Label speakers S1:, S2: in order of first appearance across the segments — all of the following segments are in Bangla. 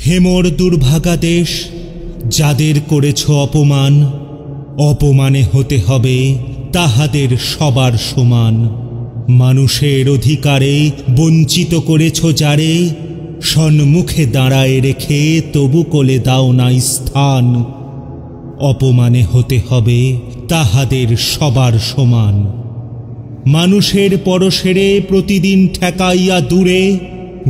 S1: হেমর দুর্ভাগা দেশ, যাদের করেছ অপমান, অপমানে হতে হবে তাহাদের সবার সমান। মানুষের অধিকারে বঞ্চিত করেছ যারে, সন্মুখে দাঁড়ায় রেখে তবু কোলে দাও না স্থান। অপমানে হতে হবে তাহাদের সবার সমান। মানুষের পরশেরে প্রতিদিন ঠেকাইয়া দূরে,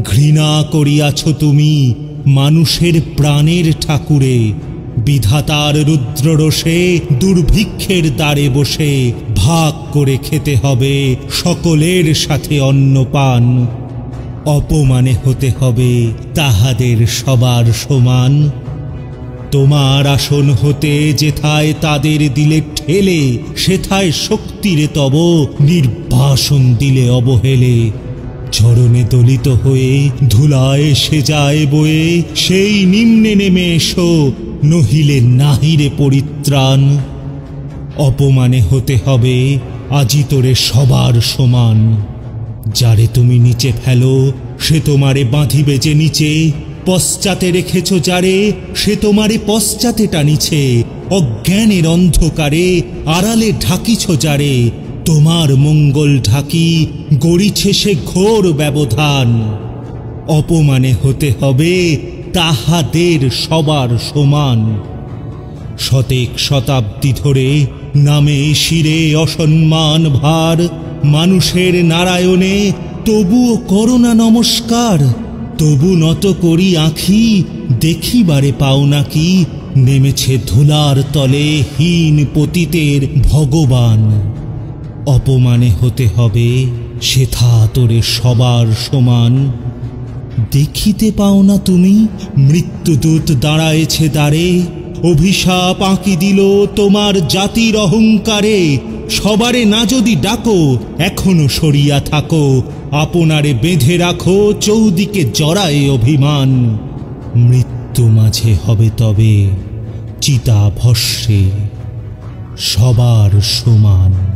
S1: ঘৃণা করিয়াছ তুমি মানুষের প্রাণের ঠাকুরে। বিধাতার রুদ্ররোষে দুর্ভিক্ষের দ্বারে বসে ভাগ করে খেতে হবে সকলের সাথে অন্নপান। অপমানে হতে হবে তাহাদের সবার সমান। তোমার আসন হতে যেথায় তাদের দিলে ঠেলে, সেথায় শক্তিরে তব নির্বাসন দিলে অবহেলে। চরণে দলিত হয়ে ধুলায় সে যায় বয়ে, সেই নিম্নে নেমে এসো নহিলে নাহিরে পরিত্রাণ। অপমানে হতে হবে আজি তোরে সবার সমান। যারে তুমি নিচে ফেলো সে তোমারে বাঁধিবে যে নিচে, পশ্চাতে রেখেছ যারে সে তোমারে পশ্চাতে টানিছে। অজ্ঞানের অন্ধকারে আড়ালে ঢাকিছ যারে, তোমার মঙ্গল ঢাকি গড়িছে সে ঘোর ব্যবধান। অপমানে হতে হবে তাহাদের সবার সমান। শতেক শতাব্দী ধরে নামে শিরে অসম্মান ভার, মানুষের নারায়ণে তবুও করো না নমস্কার। তবু নত করি আঁখি দেখিবারে পাও নাকি, নেমেছে ধুলার তলে হীন পতিতের ভগবান। অপমানে হতে হবে সেথা তোরে সবার সমান। দেখিতে পাও না তুমি মৃত্যুদূত দাঁড়ায়েছে দ্বারে, অভিশাপ আঁকি দিল তোমার জাতির অহংকারে। সবারে না যদি ডাকো এখনো সরিয়া থাকো, আপনারে বেঁধে রাখো চৌদিকে জড়ায় অভিমান। মৃত্যু মাঝে হবে তবে চিতা ভস্মে সবার সমান।